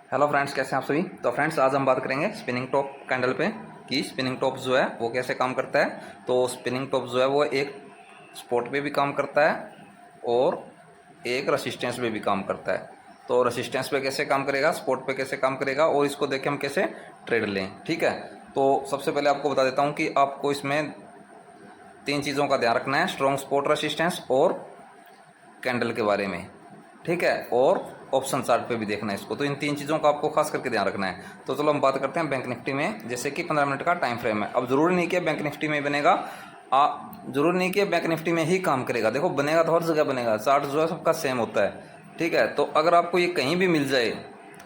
Hello friends, कैसे हैं आप सभी। तो फ्रेंड्स, आज हम बात करेंगे स्पिनिंग टॉप कैंडल पे कि स्पिनिंग टॉप जो है वो कैसे काम करता है। तो स्पिनिंग टॉप जो है वो एक सपोर्ट पे भी काम करता है और एक रेसिस्टेंस पे भी काम करता है। तो रेसिस्टेंस पे कैसे काम करेगा, सपोर्ट पे कैसे काम करेगा और इसको देख के हम कैसे ट्रेड लें, ठीक है। तो सबसे पहले आपको बता देता हूँ कि आपको इसमें तीन चीज़ों का ध्यान रखना है: स्ट्रॉन्ग सपोर्ट, रेसिस्टेंस और कैंडल के बारे में, ठीक है। और ऑप्शन चार्ट पे भी देखना है इसको। तो इन तीन चीज़ों का आपको खास करके ध्यान रखना है। तो चलो हम बात करते हैं बैंक निफ्टी में। जैसे कि 15 मिनट का टाइम फ्रेम है। अब जरूरी नहीं कि बैंक निफ्टी में ही बनेगा, जरूरी नहीं कि बैंक निफ्टी में ही काम करेगा। देखो, बनेगा तो हर जगह बनेगा, चार्ट जो है सबका सेम होता है, ठीक है। तो अगर आपको ये कहीं भी मिल जाए,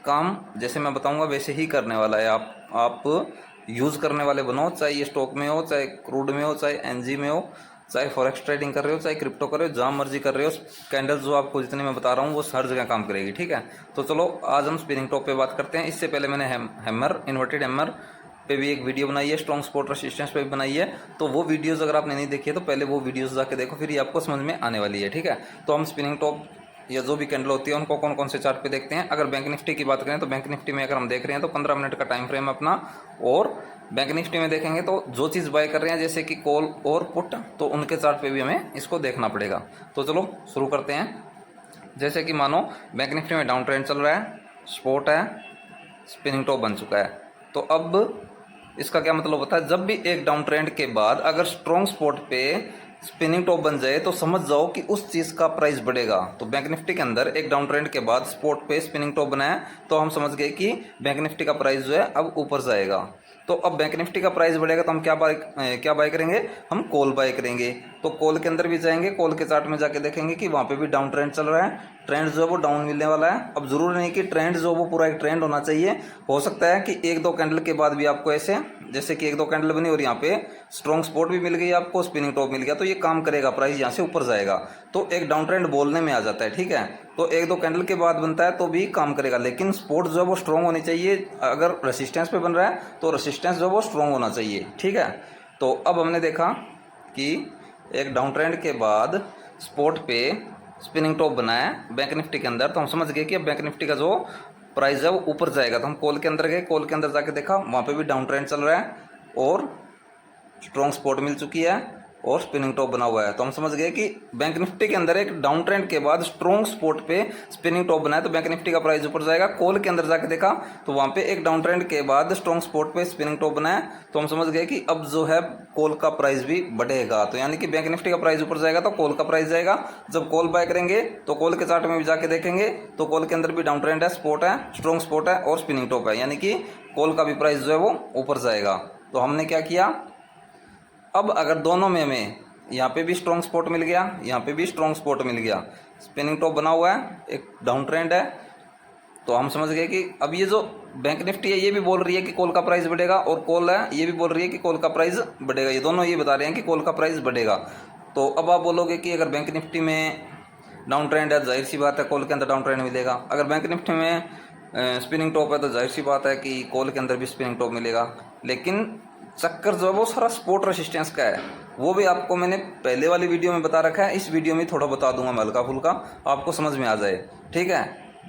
काम जैसे मैं बताऊंगा वैसे ही करने वाला है। आप यूज़ करने वाले बनो, चाहे ये स्टॉक में हो, चाहे क्रूड में हो, चाहे एनजी में हो, चाहे फॉरेक्स ट्रेडिंग कर रहे हो, चाहे क्रिप्टो कर रहे हो, जहाँ मर्जी कर रहे हो, कैंडल जो आपको जितने मैं बता रहा हूँ वो हर जगह काम करेगी, ठीक है। तो चलो आज हम स्पिनिंग टॉप पे बात करते हैं। इससे पहले मैंने हैमर, इन्वर्टेड हैमर पे भी एक वीडियो बनाई है, स्ट्रॉन्ग सपोर्ट रेसिस्टेंस पे भी बनाई है। तो वो वीडियोस अगर आपने नहीं देखी है तो पहले वो वीडियोस जाके देखो, फिर ये आपको समझ में आने वाली है, ठीक है। तो हम स्पिनिंग टॉप या जो भी कैंडल होती है उनको कौन कौन से चार्ट पे देखते हैं। अगर बैंक निफ्टी की बात करें तो बैंक निफ्टी में अगर हम देख रहे हैं तो 15 मिनट का टाइम फ्रेम है अपना। और बैंक निफ्टी में देखेंगे तो जो चीज़ बाय कर रहे हैं जैसे कि कॉल और पुट, तो उनके चार्ट पे भी हमें इसको देखना पड़ेगा। तो चलो शुरू करते हैं। जैसे कि मानो बैंक निफ्टी में डाउन ट्रेंड चल रहा है, सपोर्ट है, स्पिनिंग टॉप बन चुका है। तो अब इसका क्या मतलब होता है, जब भी एक डाउन ट्रेंड के बाद अगर स्ट्रॉन्ग सपोर्ट पे स्पिनिंग टॉप बन जाए तो समझ जाओ कि उस चीज़ का प्राइस बढ़ेगा। तो बैंक निफ्टी के अंदर एक डाउन ट्रेंड के बाद सपोर्ट पे स्पिनिंग टॉप बनाया तो हम समझ गए कि बैंक निफ्टी का प्राइस जो है अब ऊपर जाएगा। तो अब बैंक निफ्टी का प्राइस बढ़ेगा तो हम क्या बाय करेंगे, हम कॉल बाय करेंगे। तो कॉल के अंदर भी जाएंगे, कॉल के चार्ट में जाके देखेंगे कि वहाँ पे भी डाउन ट्रेंड चल रहा है, ट्रेंड जो है वो डाउन मिलने वाला है। अब जरूरी नहीं कि ट्रेंड जो वो पूरा एक ट्रेंड होना चाहिए, हो सकता है कि एक दो कैंडल के बाद भी आपको ऐसे, जैसे कि एक दो कैंडल बनी और यहाँ पे स्ट्रॉन्ग सपोर्ट भी मिल गई आपको, स्पिनिंग टॉप मिल गया, तो ये काम करेगा, प्राइस यहाँ से ऊपर जाएगा। तो एक डाउन ट्रेंड बोलने में आ जाता है, ठीक है। तो एक दो कैंडल के बाद बनता है तो भी काम करेगा, लेकिन सपोर्ट जो है वो स्ट्रॉन्ग होनी चाहिए। अगर रेसिस्टेंस पे बन रहा है तो रेसिस्टेंस जो है वो स्ट्रॉन्ग होना चाहिए, ठीक है। तो अब हमने देखा कि एक डाउन ट्रेंड के बाद सपोर्ट पे स्पिनिंग टॉप बनाया बैंक निफ्टी के अंदर, तो हम समझ गए कि अब बैंक निफ्टी का जो प्राइस है वो ऊपर जाएगा। तो हम कॉल के अंदर गए, कॉल के अंदर जाके देखा वहाँ पे भी डाउन ट्रेंड चल रहा है और स्ट्रॉन्ग सपोर्ट मिल चुकी है और स्पिनिंग टॉप बना हुआ है। तो हम समझ गए कि बैंक निफ्टी के अंदर एक डाउन ट्रेंड के बाद स्ट्रॉन्ग सपोर्ट पे स्पिनिंग टॉप बनाया तो बैंक निफ्टी का प्राइस ऊपर जाएगा। कॉल के अंदर जाके देखा तो वहाँ पे एक डाउन ट्रेंड के बाद स्ट्रॉन्ग सपोर्ट पे स्पिनिंग टॉप बनाया तो हम समझ गए कि अब जो है कॉल का प्राइस भी बढ़ेगा। तो यानी कि बैंक निफ्टी का प्राइस ऊपर जाएगा तो कॉल का प्राइस जाएगा। जब कॉल बाय करेंगे तो कॉल के चार्ट में भी जाके देखेंगे तो कॉल के अंदर भी डाउन ट्रेंड है, सपोर्ट है, स्ट्रॉन्ग सपोर्ट है और स्पिनिंग टॉप है, यानी कि कॉल का भी प्राइस जो है वो ऊपर जाएगा। तो हमने क्या किया, अब अगर दोनों में हमें यहाँ पे भी स्ट्रॉन्ग सपोर्ट मिल गया, यहाँ पे भी स्ट्रॉन्ग सपोर्ट मिल गया, स्पिनिंग टॉप बना हुआ है, एक डाउन ट्रेंड है, तो हम समझ गए कि अब ये जो बैंक निफ्टी है ये भी बोल रही है कि कॉल का प्राइस बढ़ेगा और कॉल है ये भी बोल रही है कि कॉल का प्राइस बढ़ेगा। ये दोनों ये बता रहे हैं कि कॉल का प्राइस बढ़ेगा। तो अब आप बोलोगे कि अगर बैंक निफ्टी में डाउन ट्रेंड है, जाहिर सी बात है कॉल के अंदर डाउन ट्रेंड मिलेगा। अगर बैंक निफ्टी में स्पिनिंग टॉप है तो जाहिर सी बात है कि कॉल के अंदर भी स्पिनिंग टॉप मिलेगा। लेकिन चक्कर जो है वो सारा सपोर्ट रेसिस्टेंस का है, वो भी आपको मैंने पहले वाली वीडियो में बता रखा है, इस वीडियो में थोड़ा बता दूंगा मैं हल्का फुल्का, आपको समझ में आ जाए, ठीक है।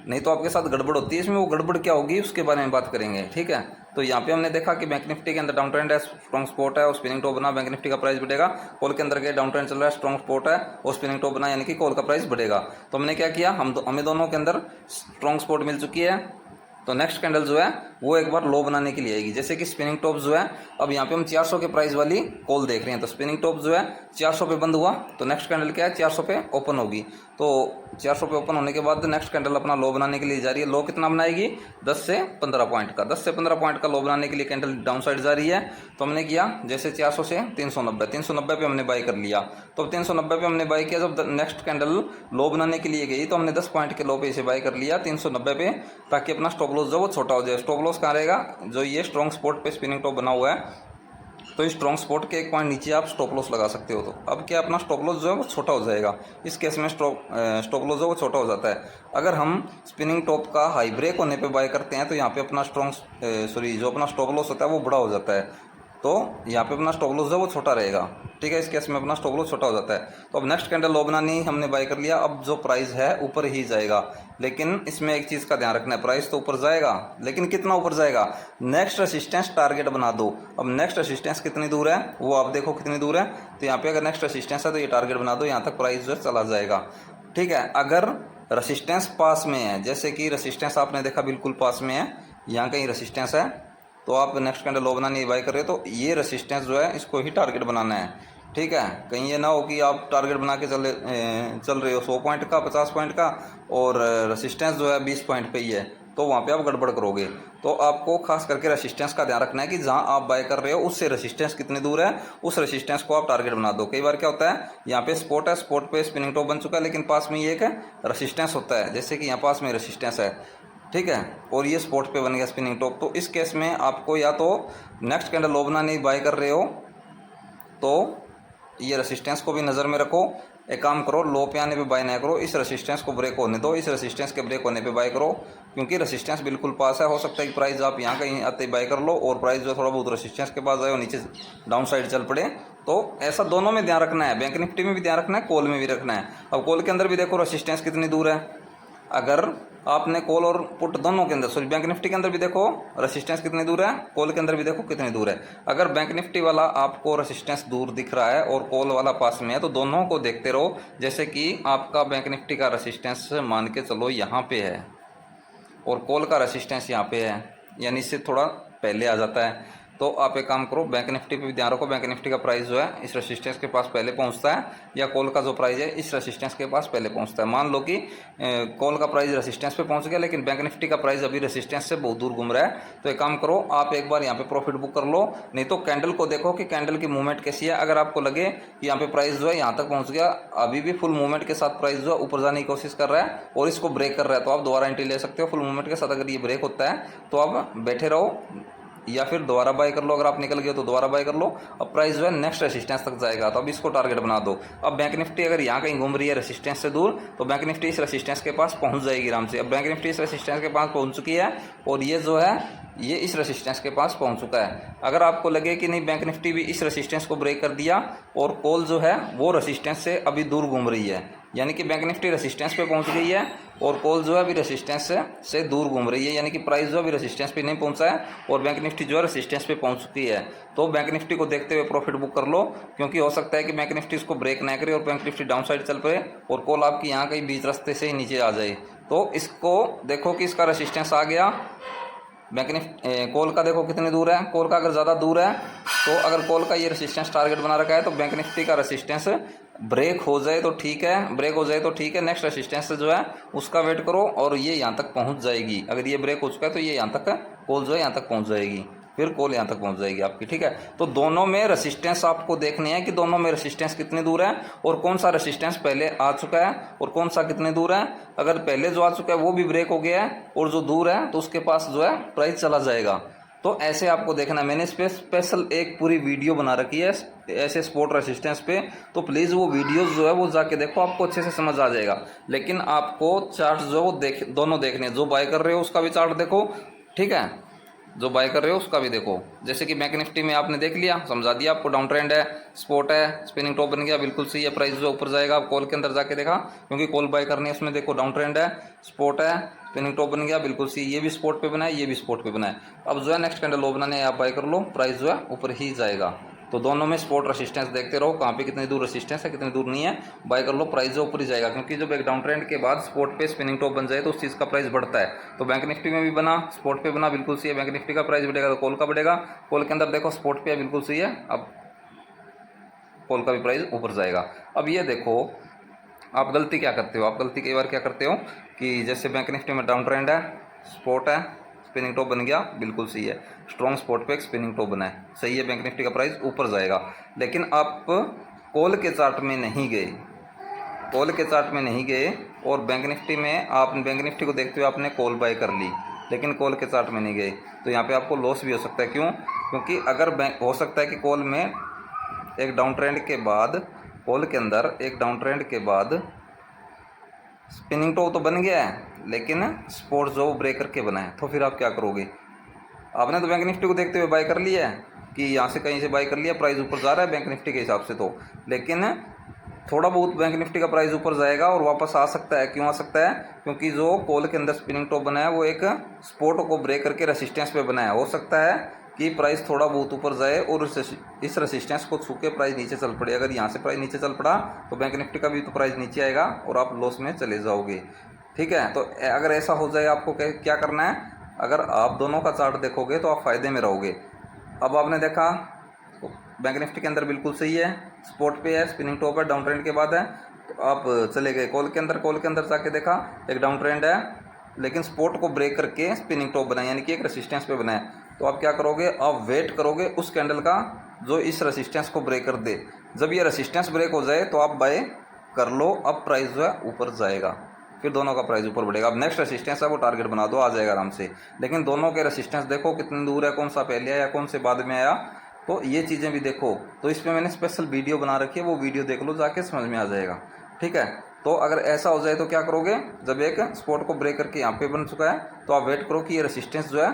नहीं तो आपके साथ गड़बड़ होती है इसमें, वो गड़बड़ क्या होगी उसके बारे में बात करेंगे, ठीक है। तो यहाँ पे हमने देखा कि बैंक निफ्टी के अंदर डाउन ट्रेंड है, स्ट्रॉन्ग सपोर्ट है और स्पिनिंग टॉप बना, बैंक निफ्टी का प्राइस बढ़ेगा। कॉल के अंदर के डाउन ट्रेंड चल रहा है, स्ट्रॉन्ग सपोर्ट है और स्पिनिंग टॉप बना, यानी कि कॉल का प्राइस बढ़ेगा। तो हमने क्या किया, हमें दोनों के अंदर स्ट्रॉन्ग सपोर्ट मिल चुकी है। तो नेक्स्ट कैंडल जो है वो एक बार लो बनाने के लिए आएगी। जैसे कि स्पिनिंग टॉप जो है, अब यहाँ पे हम 400 के प्राइस वाली कॉल देख रहे हैं, तो स्पिनिंग टॉप जो है 400 पे बंद हुआ तो नेक्स्ट कैंडल क्या है, 400 पे ओपन होगी। तो 400 पे ओपन होने के बाद नेक्स्ट कैंडल अपना लो बनाने के लिए जा रही है। लो कितना बनाएगी, 10 से 15 पॉइंट का, 10 से 15 पॉइंट का लो बनाने के लिए कैंडल डाउन साइड जा रही है। तो हमने किया जैसे 400 से 390 पे हमने बाय कर लिया। तो 390 पे हमने बाय किया, जब नेक्स्ट कैंडल लो बनाने के लिए गई तो हमने 10 पॉइंट के लो पे इसे बाय कर लिया 390 पे, ताकि अपना स्टॉप लॉस जो वो छोटा हो जाए। स्टॉप लॉस कहाँ रहेगा, जो ये स्ट्रॉन्ग सपोर्ट पे स्पिनिंग टॉप बना हुआ है, तो इस स्ट्रॉन्ग सपोर्ट के एक पॉइंट नीचे आप स्टॉप लॉस लगा सकते हो। तो अब क्या, अपना स्टॉप लॉस जो है वो छोटा हो जाएगा। इस केस में स्टॉप लॉस जो वो छोटा हो जाता है। अगर हम स्पिनिंग टॉप का हाई ब्रेक होने पे बाय करते हैं तो यहाँ पे अपना जो अपना स्टॉप लॉस होता है वो बड़ा हो जाता है। तो यहाँ पे अपना स्टॉप लॉस है वो छोटा रहेगा, ठीक है। इस केस में अपना स्टॉप लॉस छोटा हो जाता है। तो अब नेक्स्ट कैंडल लो बनानी हमने बाय कर लिया, अब जो प्राइस है ऊपर ही जाएगा, लेकिन इसमें एक चीज़ का ध्यान रखना है, प्राइस तो ऊपर जाएगा लेकिन कितना ऊपर जाएगा, नेक्स्ट रेसिस्टेंस टारगेट बना दो। अब नेक्स्ट रेसिस्टेंस कितनी दूर है वो आप देखो कितनी दूर है, तो यहाँ पे अगर नेक्स्ट रेसिस्टेंस है तो ये टारगेट बना दो, यहाँ तक प्राइस जो चला जाएगा, ठीक है। अगर रेसिस्टेंस पास में है, जैसे कि रेसिस्टेंस आपने देखा बिल्कुल पास में है, यहाँ कहीं रेसिस्टेंस है, तो आप नेक्स्ट कैंडल लो बनानी बाय कर रहे हो तो ये रेसिस्टेंस जो है इसको ही टारगेट बनाना है, ठीक है। कहीं ये ना हो कि आप टारगेट बना के चल रहे हो 100 पॉइंट का, 50 पॉइंट का, और रेसिस्टेंस जो है 20 पॉइंट पे ही है, तो वहाँ पे आप गड़बड़ करोगे। तो आपको खास करके रेसिस्टेंस का ध्यान रखना है कि जहाँ आप बाय कर रहे हो उससे रेसिस्टेंस कितनी दूर है, उस रेसिस्टेंस को आप टारगेट बना दो। कई बार क्या होता है, यहाँ पे स्पॉट है, स्पॉट पे स्पिनिंग टॉप बन चुका है, लेकिन पास में ही एक रेसिस्टेंस होता है, जैसे कि यहाँ पास में रेसिस्टेंस है, ठीक है, और ये स्पॉट पे बन गया स्पिनिंग टॉप। तो इस केस में आपको या तो नेक्स्ट कैंडल लो बनानी बाय कर रहे हो तो ये रेसिस्टेंस को भी नज़र में रखो, एक काम करो, लो पे आने पे बाय ना करो, इस रेसिस्टेंस को ब्रेक होने दो, इस रेसिस्टेंस के ब्रेक होने पे बाय करो, क्योंकि रेसिस्टेंस बिल्कुल पास है। हो सकता है कि प्राइस आप यहाँ कहीं आते बाय कर लो और प्राइस जो थोड़ा बहुत रेसिस्टेंस के पास आए और नीचे डाउन साइड चल पड़े, तो ऐसा दोनों में ध्यान रखना है, बैंक निफ्टी में भी ध्यान रखना है, कॉल में भी रखना है। अब कॉल के अंदर भी देखो रेसिस्टेंस कितनी दूर है, अगर आपने कॉल और पुट दोनों के अंदर, सॉरी बैंक निफ्टी के अंदर भी देखो रेसिस्टेंस कितनी दूर है, कॉल के अंदर भी देखो कितनी दूर है। अगर बैंक निफ्टी वाला आपको रेसिस्टेंस दूर दिख रहा है और कॉल वाला पास में है, तो दोनों को देखते रहो। जैसे कि आपका बैंक निफ्टी का रेसिस्टेंस मान के चलो यहाँ पे है और कॉल का रेसिस्टेंस यहाँ पे है, यानी इससे थोड़ा पहले आ जाता है, तो आप एक काम करो, बैंक निफ्टी पे भी ध्यान रखो, बैंक निफ्टी का प्राइस जो है इस रेसिस्टेंस के पास पहले पहुंचता है, या कॉल का जो प्राइस है इस रेसिस्टेंस के पास पहले पहुंचता है। मान लो कि कॉल का प्राइस रेसिस्टेंस पे पहुंच गया, लेकिन बैंक निफ्टी का प्राइस अभी रेसिस्टेंस से बहुत दूर घूम रहा है, तो एक काम करो, आप एक बार यहाँ पे प्रॉफिट बुक कर लो, नहीं तो कैंडल को देखो कि कैंडल की मूवमेंट कैसी है। अगर आपको लगे कि यहाँ पे प्राइस जो है यहाँ तक पहुँच गया, अभी भी फुल मूवमेंट के साथ प्राइस जो है ऊपर जाने की कोशिश कर रहा है और इसको ब्रेक कर रहा है, तो आप दोबारा एंट्री ले सकते हो फुल मूवमेंट के साथ। अगर ये ब्रेक होता है तो आप बैठे रहो या फिर दोबारा बाय कर लो, अगर आप निकल गए तो दोबारा बाय कर लो। अब प्राइस जो है नेक्स्ट रेसिस्टेंस तक जाएगा, तो अब इसको टारगेट बना दो। अब बैंक निफ्टी अगर यहाँ कहीं घूम रही है रेसिस्टेंस से दूर, तो बैंक निफ्टी इस रेसिस्टेंस के पास पहुँच जाएगी आराम से। अब बैंक निफ्टी इस रेसिस्टेंस के पास पहुँच चुकी है और ये जो है ये इस रेसिस्टेंस के पास पहुंच चुका है। अगर आपको लगे कि नहीं बैंक निफ्टी भी इस रेसिस्टेंस को ब्रेक कर दिया और कॉल जो है वो रेसिस्टेंस से अभी दूर घूम रही है, यानी कि बैंक निफ्टी रेसिस्टेंस पे पहुंच गई है और कॉल जो है अभी रेसिस्टेंस से दूर घूम रही है, यानी कि प्राइस जो अभी रेसिस्टेंस पे नहीं पहुंचा है और बैंक निफ्टी जो है रेसिस्टेंस पे पहुंच चुकी है, तो बैंक निफ्टी को देखते हुए प्रॉफिट बुक कर लो, क्योंकि हो सकता है कि बैंक निफ्टी इसको ब्रेक ना करे और बैंक निफ्टी डाउन साइड चल पड़े और कॉल आपकी यहाँ कहीं बीच रास्ते से ही नीचे आ जाए। तो इसको देखो कि इसका रेसिस्टेंस आ गया, बैंक निफ्टी कॉल का देखो कितनी दूर है, कॉल का अगर ज़्यादा दूर है तो अगर कॉल का ये रेसिस्टेंस टारगेट बना रखा है तो बैंक निफ्टी का रेसिस्टेंस ब्रेक हो जाए तो ठीक है, ब्रेक हो जाए तो ठीक है, नेक्स्ट रेसिस्टेंस जो है उसका वेट करो और ये यहाँ तक पहुँच जाएगी। अगर ये ब्रेक हो चुका है तो ये यहाँ तक कॉल जो है यहाँ तक पहुँच जाएगी, फिर कॉल यहाँ तक पहुँच जाएगी आपकी, ठीक है। तो दोनों में रेसिस्टेंस आपको देखनी है कि दोनों में रेसिस्टेंस कितनी दूर है और कौन सा रेसिस्टेंस पहले आ चुका है और कौन सा कितने दूर है। अगर पहले जो आ चुका है वो भी ब्रेक हो गया है और जो दूर है तो उसके पास जो है प्राइस चला जाएगा। तो ऐसे आपको देखना है। मैंने इस पर स्पेशल एक पूरी वीडियो बना रखी है ऐसे स्पॉट रेसिस्टेंस पे, तो प्लीज़ वो वीडियोस जो है वो जाके देखो, आपको अच्छे से समझ आ जाएगा। लेकिन आपको चार्ट जो वो दोनों देखने, जो बाय कर रहे हो उसका भी चार्ट देखो, ठीक है, जो बाय कर रहे हो उसका भी देखो। जैसे कि बैंक निफ्टी में आपने देख लिया, समझा दिया आपको, डाउन ट्रेंड है, स्पॉट है, स्पिनिंग टॉप बन गया, बिल्कुल सही है, प्राइस जो ऊपर जाएगा। आप कॉल के अंदर जाके देखा, क्योंकि कॉल बाय करनी है, उसमें देखो डाउन ट्रेंड है, स्पॉट है, स्पिनिंग टॉप बन गया, बिल्कुल सही, ये भी स्पॉट पे बना है, ये भी स्पॉट पे बना है। अब जो है नेक्स्ट कैंडल लो बनाने आप बाय कर लो, प्राइस जो है ऊपर ही जाएगा। तो दोनों में स्पॉट रेसिस्टेंस देखते रहो, कहाँ पे कितनी दूर रेसिस्टेंस है, कितनी दूर नहीं है, बाय कर लो, प्राइस जो ऊपर ही जाएगा। क्योंकि जब एक डाउन ट्रेंड के बाद स्पॉट पे स्पिनिंग टॉप बन जाए तो उस चीज़ का प्राइस बढ़ता है। तो बैंक निफ्टी में भी बना, स्पॉट पे बना, बिल्कुल सही है, बैंक निफ्टी का प्राइस बढ़ेगा तो कॉल का बढ़ेगा। कॉल के अंदर देखो स्पॉट पे है, बिल्कुल सही है, अब कॉल का भी प्राइस ऊपर जाएगा। अब ये देखो आप गलती क्या करते हो, आप गलती कई बार क्या करते हो कि जैसे बैंक निफ्टी में डाउन ट्रेंड है, स्पॉट है, स्पिनिंग टॉप बन गया, बिल्कुल सही है, स्ट्रॉन्ग स्पॉट पे एक स्पिनिंग टॉप बना है, सही है, बैंक निफ्टी का प्राइस ऊपर जाएगा। लेकिन आप कॉल के चार्ट में नहीं गए, कॉल के चार्ट में नहीं गए और बैंक निफ्टी में आप बैंक निफ्टी को देखते हुए आपने कॉल बाय कर ली, लेकिन कॉल के चार्ट में नहीं गए, तो यहाँ पे आपको लॉस भी हो सकता है। क्यों? क्योंकि अगर बैंक हो सकता है कि कॉल में एक डाउन ट्रेंड के बाद, कॉल के अंदर एक डाउन ट्रेंड के बाद स्पिनिंग टॉप तो बन गया है लेकिन स्पॉट जो ब्रेक करके बना है, तो फिर आप क्या करोगे? आपने तो बैंक निफ्टी को देखते हुए बाय कर लिया है, कि यहाँ से कहीं से बाई कर लिया, प्राइस ऊपर जा रहा है बैंक निफ्टी के हिसाब से, तो लेकिन थोड़ा बहुत बैंक निफ्टी का प्राइस ऊपर जाएगा और वापस आ सकता है। क्यों आ सकता है? क्योंकि जो कॉल के अंदर स्पिनिंग टॉप बना है वो एक सपोर्ट को ब्रेक करके रेसिस्टेंस पे बना है। हो सकता है कि प्राइस थोड़ा बहुत ऊपर जाए और इस रेसिस्टेंस को छू के प्राइस नीचे चल पड़े। अगर यहाँ से प्राइस नीचे चल पड़ा तो बैंक निफ्टी का भी तो प्राइस नीचे आएगा और आप लॉस में चले जाओगे। ठीक है, तो अगर ऐसा हो जाए आपको क्या करना है? अगर आप दोनों का चार्ट देखोगे तो आप फायदे में रहोगे। अब आपने देखा बैंक निफ्टी के अंदर बिल्कुल सही है, सपोर्ट पे है, स्पिनिंग टॉप है, डाउन ट्रेंड के बाद है। तो आप चले गए कॉल के अंदर जाके देखा एक डाउन ट्रेंड है लेकिन सपोर्ट को ब्रेक करके स्पिनिंग टॉप बनाए, यानी कि एक रेसिस्टेंस पे बनाए। तो आप क्या करोगे? आप वेट करोगे उस कैंडल का जो इस रेसिस्टेंस को ब्रेक कर दे। जब ये रेसिस्टेंस ब्रेक हो जाए तो आप बाय कर लो, अब प्राइस जो है ऊपर जाएगा, फिर दोनों का प्राइस ऊपर बढ़ेगा। अब नेक्स्ट रेसिस्टेंस है वो टारगेट बना दो, आ जाएगा आराम से। लेकिन दोनों के रेसिस्टेंस देखो कितनी दूर है, कौन सा पहले आया कौन से बाद में आया, तो ये चीज़ें भी देखो। तो इस पर मैंने स्पेशल वीडियो बना रखी है, वो वीडियो देख लो जाके, समझ में आ जाएगा। ठीक है, तो अगर ऐसा हो जाए तो क्या करोगे? जब एक सपोर्ट को ब्रेक करके यहाँ पे बन चुका है तो आप वेट करो कि ये रेसिस्टेंस जो है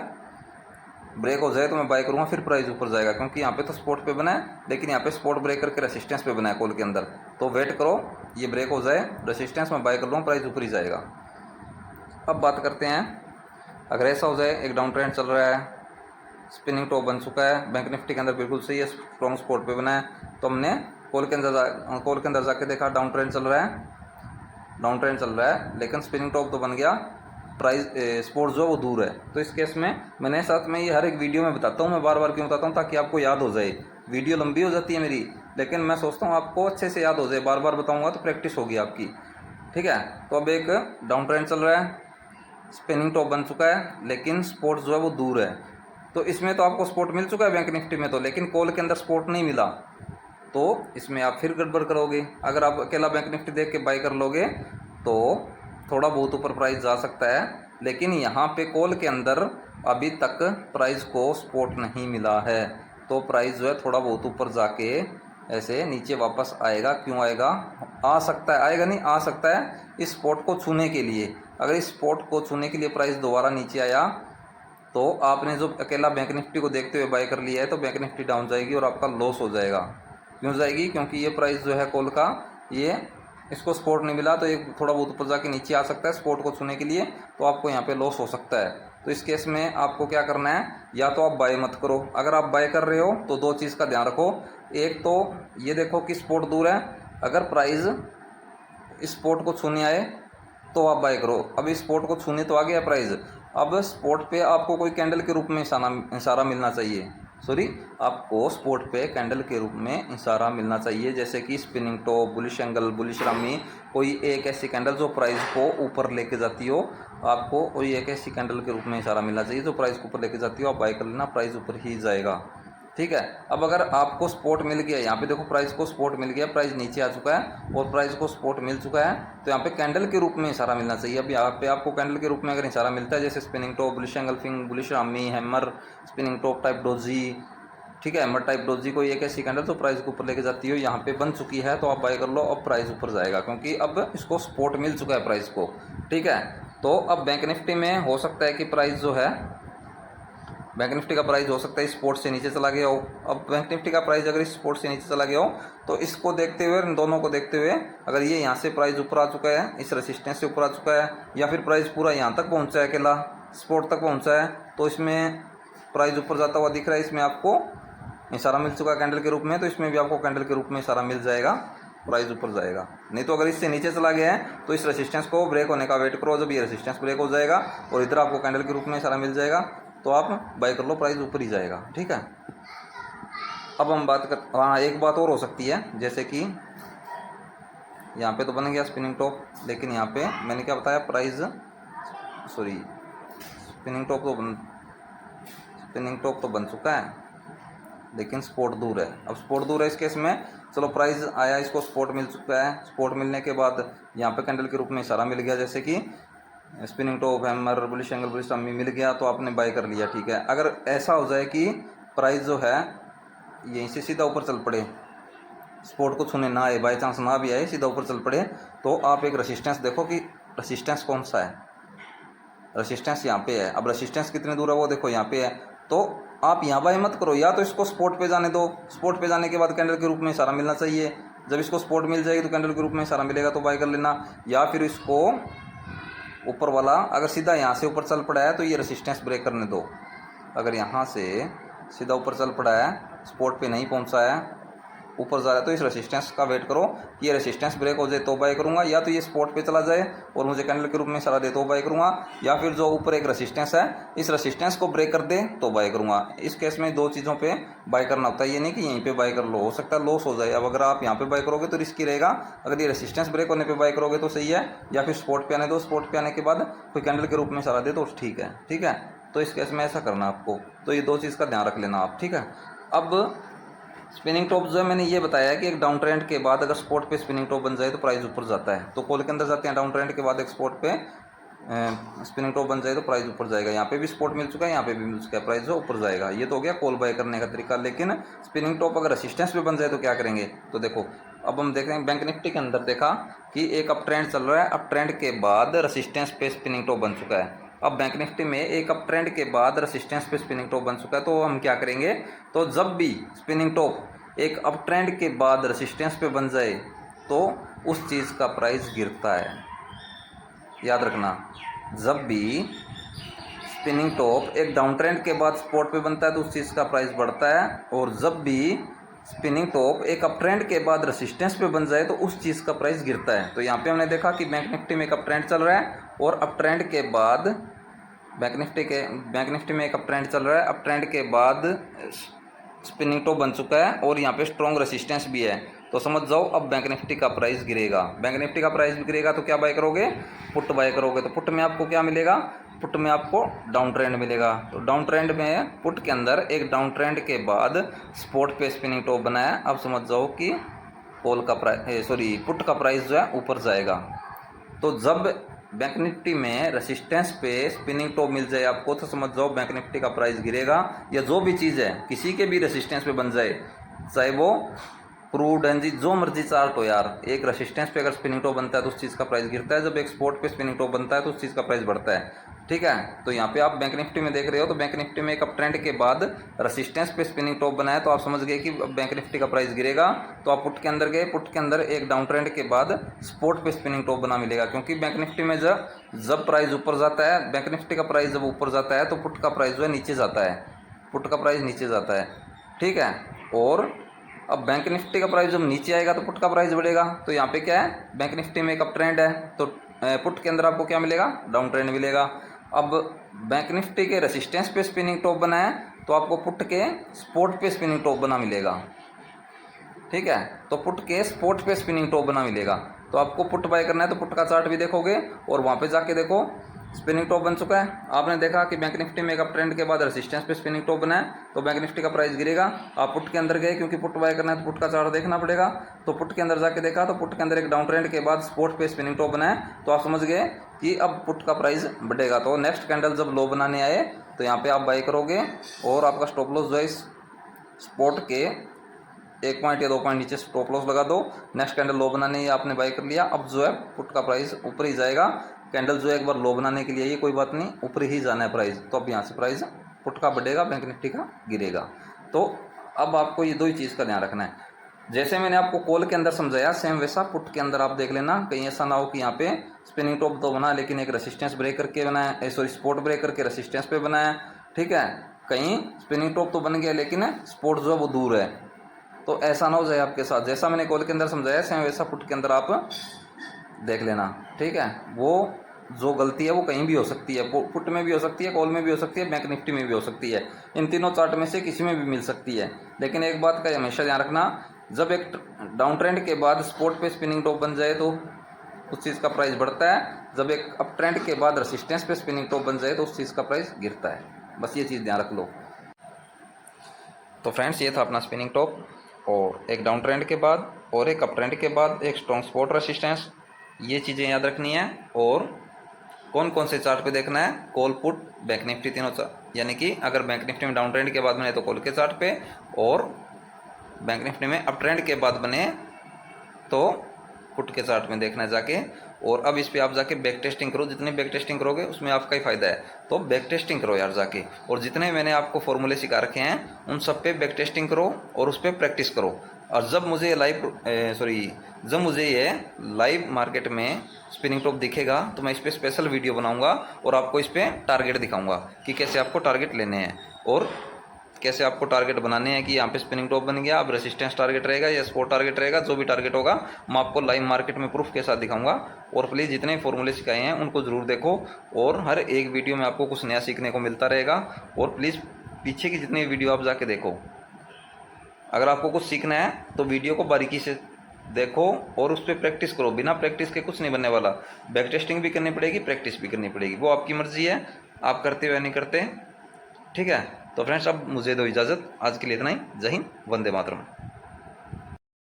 ब्रेक हो जाए तो मैं बाय करूँगा, फिर प्राइस ऊपर जाएगा। क्योंकि यहाँ पे तो सपोर्ट पे बना है लेकिन यहाँ पे सपोर्ट ब्रेक करके रेसिस्टेंस पे बना है कॉल के अंदर। तो वेट करो ये ब्रेक हो जाए, रेसिस्टेंस में बाय कर लूँ, प्राइस ऊपर ही जाएगा। अब बात करते हैं, अगर ऐसा हो जाए एक डाउन ट्रेंड चल रहा है, स्पिनिंग टॉप बन चुका है, बैंक निफ्टी के अंदर बिल्कुल सही है, स्ट्रॉन्ग सपोर्ट पे बना है, तो हमने कॉल के अंदर जाके देखा डाउन ट्रेंड चल रहा है लेकिन स्पिनिंग टॉप तो बन गया, प्राइस सपोर्ट जो वो दूर है। तो इस केस में मैंने साथ में ये हर एक वीडियो में बताता हूँ, मैं बार बार क्यों बताता हूँ? ताकि आपको याद हो जाए। वीडियो लंबी हो जाती है मेरी, लेकिन मैं सोचता हूँ आपको अच्छे से याद हो जाए, बार बार बताऊँगा तो प्रैक्टिस होगी आपकी। ठीक है, तो अब एक डाउन ट्रेंड चल रहा है, स्पिनिंग टॉप बन चुका है लेकिन सपोर्ट जो है वो दूर है। तो इसमें तो आपको सपोर्ट मिल चुका है बैंक निफ्टी में तो, लेकिन कॉल के अंदर सपोर्ट नहीं मिला, तो इसमें आप फिर गड़बड़ करोगे। अगर आप अकेला बैंक निफ्टी देख के बाय कर लोगे तो थोड़ा बहुत ऊपर प्राइस जा सकता है, लेकिन यहाँ पे कॉल के अंदर अभी तक प्राइस को सपोर्ट नहीं मिला है, तो प्राइस जो है थोड़ा बहुत ऊपर जाके ऐसे नीचे वापस आएगा। क्यों आएगा? आ सकता है, आएगा नहीं, आ सकता है इस सपोर्ट को छूने के लिए। अगर इस सपोर्ट को छूने के लिए प्राइस दोबारा नीचे आया तो आपने जो अकेला बैंक निफ्टी को देखते हुए बाय कर लिया है तो बैंक निफ्टी डाउन जाएगी और आपका लॉस हो जाएगा। क्यों जाएगी? क्योंकि ये प्राइस जो है कॉल का, ये इसको सपोर्ट नहीं मिला तो ये थोड़ा बहुत ऊपर जाके नीचे आ सकता है सपोर्ट को छूने के लिए, तो आपको यहाँ पे लॉस हो सकता है। तो इस केस में आपको क्या करना है? या तो आप बाय मत करो। अगर आप बाय कर रहे हो तो दो चीज़ का ध्यान रखो, एक तो ये देखो कि सपोर्ट दूर है, अगर प्राइस इस सपोर्ट को छूने आए तो आप बाय करो। अब इस सपोर्ट को छूने तो आ गया प्राइस, अब सपोर्ट पे आपको कोई कैंडल के रूप में इशारा मिलना चाहिए, आपको सपोर्ट पे कैंडल के रूप में इशारा मिलना चाहिए, जैसे कि spinning top, bullish angle, bullish rummy, कोई एक ऐसी कैंडल जो प्राइस को ऊपर लेके जाती हो। आपको कोई एक ऐसी कैंडल के रूप में इशारा मिलना चाहिए जो प्राइस को ऊपर लेके जाती हो, आप बाय कर लेना, प्राइस ऊपर ही जाएगा। ठीक है, अब अगर आपको सपोर्ट मिल गया, यहाँ पे देखो प्राइस को सपोर्ट मिल गया, प्राइस नीचे आ चुका है और प्राइस को सपोर्ट मिल चुका है, तो यहाँ पे कैंडल के रूप में इशारा मिलना चाहिए। अब यहाँ पे आपको कैंडल के रूप में अगर इशारा मिलता है, जैसे spinning top, bullish engulfing, bullish Rami, hammer, spinning top type doji, ठीक है, हैमर टाइप डोजी, कोई एक ऐसी कैंडल जो प्राइस को ऊपर लेके जाती हो, यहाँ पे बन चुकी है तो आप बाय कर लो, अब प्राइस ऊपर जाएगा क्योंकि अब इसको सपोर्ट मिल चुका है प्राइस को। ठीक है, तो अब बैंक निफ्टी में हो सकता है कि प्राइस जो है, बैंक निफ्टी का प्राइस हो सकता है इस सपोर्ट से नीचे चला गया हो। अब बैंक निफ्टी का प्राइस अगर इस सपोर्ट से नीचे चला गया हो तो इसको देखते हुए, इन दोनों को देखते हुए, अगर ये यहाँ से प्राइस ऊपर आ चुका है, इस रेसिस्टेंस से ऊपर आ चुका है, या फिर प्राइस पूरा यहाँ तक पहुँचा है, अकेला सपोर्ट तक पहुँचा है, तो इसमें प्राइस ऊपर जाता हुआ दिख रहा है, इसमें आपको इशारा मिल चुका है कैंडल के रूप में, तो इसमें भी आपको कैंडल के रूप में इशारा मिल जाएगा, प्राइस ऊपर जाएगा। नहीं तो अगर इससे नीचे चला गया है तो इस रेसिस्टेंस को ब्रेक होने का वेट करो, जब ये रेसिस्टेंस ब्रेक हो जाएगा और इधर आपको कैंडल के रूप में इशारा मिल जाएगा तो आप बाय कर लो, प्राइस ऊपर ही जाएगा। ठीक है, अब हम बात कर, हाँ एक बात और हो सकती है, जैसे कि यहाँ पे तो बन गया स्पिनिंग टॉप, लेकिन यहाँ पे मैंने क्या बताया, प्राइस स्पिनिंग टॉप तो बन चुका है लेकिन सपोर्ट दूर है। अब सपोर्ट दूर है इस केस में, चलो प्राइस आया, इसको सपोर्ट मिल चुका है, सपोर्ट मिलने के बाद यहाँ पे कैंडल के रूप में इशारा मिल गया, जैसे कि spinning top, hammer, bullish angle, bullish रमी मिल गया तो आपने बाय कर लिया। ठीक है, अगर ऐसा हो जाए कि प्राइस जो है यहीं से सीधा ऊपर चल पड़े, सपोर्ट को छूने ना आए, बाई चांस ना भी आए, सीधा ऊपर चल पड़े, तो आप एक रेसिस्टेंस देखो कि रेसिस्टेंस कौन सा है। रेसिस्टेंस यहाँ पे है, अब रेसिस्टेंस कितने दूर है वो देखो, यहाँ पे है, तो आप यहाँ बाय मत करो, या तो इसको स्पॉट पे जाने दो, स्पॉट पे जाने के बाद कैंडल के रूप में इशारा मिलना चाहिए, जब इसको स्पॉट मिल जाएगी तो कैंडल के रूप में इशारा मिलेगा तो बाय कर लेना। या फिर इसको ऊपर वाला अगर सीधा यहाँ से ऊपर चल पड़ा है तो ये रेसिस्टेंस ब्रेक करने दो। अगर यहाँ से सीधा ऊपर चल पड़ा है, स्पॉट पे नहीं पहुँचा है, ऊपर जा रहा है, तो इस रेसिस्टेंस का वेट करो, ये रेसिस्टेंस ब्रेक हो जाए तो बाय करूंगा, या तो ये स्पॉट पे चला जाए और मुझे कैंडल के रूप में इशारा दे तो बाय करूंगा, या फिर जो ऊपर एक रेसिस्टेंस है इस रेसिस्टेंस को ब्रेक कर दे तो बाय करूंगा। इस केस में दो चीज़ों पे बाय करना होता है, ये नहीं कि यहीं पे बाय कर लो, हो सकता है लॉस हो जाए। अब अगर आप यहाँ पे बाय करोगे तो रिस्की रहेगा, अगर ये रेसिस्टेंस ब्रेक होने पर बाय करोगे तो सही है, या फिर स्पॉट पे आने दो, स्पॉट पे आने के बाद कोई कैंडल के रूप में इशारा दे तो ठीक है। ठीक है, तो इस केस में ऐसा करना आपको, तो ये दो चीज़ का ध्यान रख लेना आप। ठीक है, अब स्पिनिंग टॉप जो है मैंने ये बताया कि एक डाउन ट्रेंड के बाद अगर स्पॉट पे स्पिनिंग टॉप बन जाए तो प्राइस ऊपर जाता है, तो कॉल के अंदर जाते हैं डाउन ट्रेंड के बाद एक स्पॉट पे स्पिनिंग टॉप बन जाए तो प्राइस ऊपर जाएगा। यहाँ पे भी स्पॉट मिल चुका है, यहाँ पे भी मिल चुका है, प्राइस जो ऊपर जाएगा। ये तो हो गया कॉल बाय करने का तरीका। लेकिन स्पिनिंग टॉप अगर रेसिस्टेंस पे बन जाए तो क्या करेंगे, तो देखो अब हम देख रहे हैं बैंक निफ्टी के अंदर देखा कि एक अप ट्रेंड चल रहा है, अप ट्रेंड के बाद रेसिस्टेंस पे स्पिनिंग टॉप बन चुका है। अब बैंक निफ्टी में एक अप ट्रेंड के बाद रेसिस्टेंस पे स्पिनिंग टॉप बन चुका है, तो हम क्या करेंगे, तो जब भी स्पिनिंग टॉप एक अप ट्रेंड के बाद रेसिस्टेंस पे बन जाए तो उस चीज़ का प्राइस गिरता है। याद रखना, जब भी स्पिनिंग टॉप एक डाउन ट्रेंड के बाद स्पॉट पे बनता है तो उस चीज़ का प्राइस बढ़ता है, और जब भी स्पिनिंग टॉप एक अप ट्रेंड के बाद रेसिस्टेंस पे बन जाए तो उस चीज़ का प्राइस गिरता है। तो यहाँ पे हमने देखा कि बैंक निफ्टी में एक अप ट्रेंड चल रहा है, और अप ट्रेंड के बाद बैंक निफ्टी में एक अप ट्रेंड चल रहा है, अप ट्रेंड के बाद स्पिनिंग टॉप बन चुका है और यहाँ पे स्ट्रॉन्ग रेसिस्टेंस भी है, तो समझ जाओ अब बैंक निफ्टी का प्राइस गिरेगा। बैंक निफ्टी का प्राइस भी गिरेगा तो क्या बाय करोगे, पुट बाय करोगे। तो पुट में आपको क्या मिलेगा, पुट में आपको डाउन ट्रेंड मिलेगा। तो डाउन ट्रेंड में पुट के अंदर एक डाउन ट्रेंड के बाद स्पॉट पे स्पिनिंग टॉप बनाया, अब समझ जाओ कि कॉल का प्राइस पुट का प्राइस जो है ऊपर जाएगा। तो जब बैंक निफ्टी में रेसिस्टेंस पे स्पिनिंग टॉप मिल जाए आपको तो समझ जाओ बैंक निफ्टी का प्राइस गिरेगा। या जो भी चीज़ है किसी के भी रेसिस्टेंस पे बन जाए, चाहे वो क्रूड एनर्जी जो मर्जी चार्ट हो यार, एक रेसिस्टेंस पे अगर स्पिनिंग टॉप बनता है तो उस चीज़ का प्राइस गिरता है, जब एक स्पॉट पे स्पिनिंग टॉप बनता है तो उस चीज़ का प्राइस बढ़ता है। ठीक है, तो यहाँ पे आप बैंक निफ्टी में देख रहे हो, तो बैंक निफ्टी में एक अप ट्रेंड के बाद रेसिस्टेंस पे स्पिनिंग टॉप बनाया तो आप समझ गए कि बैंक निफ्टी का प्राइस गिरेगा। तो आप पुट के अंदर गए, पुट के अंदर एक डाउन ट्रेंड के बाद स्पॉट पे स्पिनिंग टॉप बना मिलेगा, क्योंकि बैंक निफ्टी में जब प्राइस ऊपर जाता है, बैंक निफ्टी का प्राइस जब ऊपर जाता है तो पुट का प्राइस जो है नीचे जाता है, पुट का प्राइस नीचे जाता है। ठीक है, और अब बैंक निफ्टी का प्राइस जब नीचे आएगा तो पुट का प्राइस बढ़ेगा। तो यहाँ पे क्या है, बैंक निफ्टी में एक अप ट्रेंड है तो पुट के अंदर आपको क्या मिलेगा, डाउन ट्रेंड मिलेगा। अब बैंक निफ्टी के रेसिस्टेंस पे स्पिनिंग टॉप बना है तो आपको पुट के स्पॉट पे स्पिनिंग टॉप बना मिलेगा। ठीक है, तो पुट के स्पॉट पे स्पिनिंग टॉप बना मिलेगा। तो आपको पुट बाय करना है तो पुट का चार्ट भी देखोगे और वहाँ पे जाके देखो स्पिनिंग टॉप बन चुका है। आपने देखा कि बैंक निफ्टी में एक अप ट्रेंड के बाद रेसिस्टेंस पे स्पिनिंग टॉप बना है तो बैंक निफ्टी का प्राइस गिरेगा। आप पुट के अंदर गए, क्योंकि पुट बाय करना है तो पुट का चार्ट देखना पड़ेगा। तो पुट के अंदर जाके देखा तो पुट के अंदर एक डाउन ट्रेंड के बाद स्पॉट पे स्पिनिंग टॉप बना है, तो आप समझ गए कि अब पुट का प्राइस बढ़ेगा। तो नेक्स्ट कैंडल जब लो बनाने आए तो यहाँ पे आप बाय करोगे और आपका स्टॉप लॉस जो है स्पॉट के 1 पॉइंट या 2 पॉइंट नीचे स्टॉप लॉस लगा दो। नेक्स्ट कैंडल लो बनाने आपने बाय कर लिया, अब जो है पुट का प्राइस ऊपर ही जाएगा। कैंडल जो है एक बार लो बनाने के लिए ये कोई बात नहीं, ऊपर ही जाना है प्राइस, तो अब यहाँ से प्राइस पुट का बढ़ेगा, बैंक निफ्टी का गिरेगा। तो अब आपको ये दो ही चीज़ का ध्यान रखना है। जैसे मैंने आपको कॉल के अंदर समझाया सेम वैसा पुट के अंदर आप देख लेना, कहीं ऐसा ना हो कि यहाँ पे स्पिनिंग टॉप तो बना लेकिन एक रेसिस्टेंस ब्रेक करके बनाया, स्पॉट ब्रेक करके रेसिस्टेंस पे बनाया। ठीक है, कहीं स्पिनिंग टॉप तो बन गया लेकिन स्पॉट जो है वो दूर है, तो ऐसा ना हो जाए आपके साथ। जैसा मैंने कॉल के अंदर समझाया सेम वैसा पुट के अंदर आप देख लेना। ठीक है, वो जो गलती है वो कहीं भी हो सकती है, पुट में भी हो सकती है, कॉल में भी हो सकती है, बैंक निफ्टी में भी हो सकती है, इन तीनों चार्ट में से किसी में भी मिल सकती है। लेकिन एक बात का हमेशा ध्यान रखना, जब एक डाउन ट्रेंड के बाद स्पॉट पे स्पिनिंग टॉप बन जाए तो उस चीज़ का प्राइस बढ़ता है, जब एक अप ट्रेंड के बाद रेसिस्टेंस पे स्पिनिंग टॉप बन जाए तो उस चीज़ का प्राइस गिरता है। बस ये चीज़ ध्यान रख लो। तो फ्रेंड्स, ये था अपना स्पिनिंग टॉप, और एक डाउन ट्रेंड के बाद और एक अप ट्रेंड के बाद एक स्ट्रॉन्ग स्पॉट रेसिस्टेंस, ये चीज़ें याद रखनी है। और कौन कौन से चार्ट पे देखना है, कॉल पुट बैंक निफ्टी तीनों चार्ट, यानी कि अगर बैंक निफ्टी में डाउन ट्रेंड के बाद बने तो कॉल के चार्ट पे, और बैंक निफ्टी में अप ट्रेंड के बाद बने तो पुट के चार्ट में देखना है जाके। और अब इस पर आप जाके बैक टेस्टिंग करो, जितनी बैक टेस्टिंग करोगे उसमें आपका ही फायदा है। तो बैक टेस्टिंग करो यार जाके, और जितने मैंने आपको फॉर्मूले सिखा रखे हैं उन सब पे बैक टेस्टिंग करो और उस पर प्रैक्टिस करो। और जब मुझे ये लाइव मार्केट में स्पिनिंग टॉप दिखेगा तो मैं इस पर स्पेशल वीडियो बनाऊंगा और आपको इस पर टारगेट दिखाऊंगा कि कैसे आपको टारगेट लेने हैं और कैसे आपको टारगेट बनाने हैं। कि यहाँ पे स्पिनिंग टॉप बन गया, अब रेसिस्टेंस टारगेट रहेगा या स्पोर्ट टारगेट रहेगा, जो भी टारगेट होगा मैं आपको लाइव मार्केट में प्रूफ के साथ दिखाऊंगा। और प्लीज़ जितने फॉर्मूले सिखाए हैं उनको ज़रूर देखो, और हर एक वीडियो में आपको कुछ नया सीखने को मिलता रहेगा। और प्लीज़ पीछे की जितनी वीडियो आप जाके देखो, अगर आपको कुछ सीखना है तो वीडियो को बारीकी से देखो और उस पर प्रैक्टिस करो। बिना प्रैक्टिस के कुछ नहीं बनने वाला। बैक टेस्टिंग भी करनी पड़ेगी, प्रैक्टिस भी करनी पड़ेगी, वो आपकी मर्जी है, आप करते हो या नहीं करते। ठीक है, तो फ्रेंड्स अब मुझे दो इजाज़त, आज के लिए इतना ही। जय हिंद, वंदे मातरम।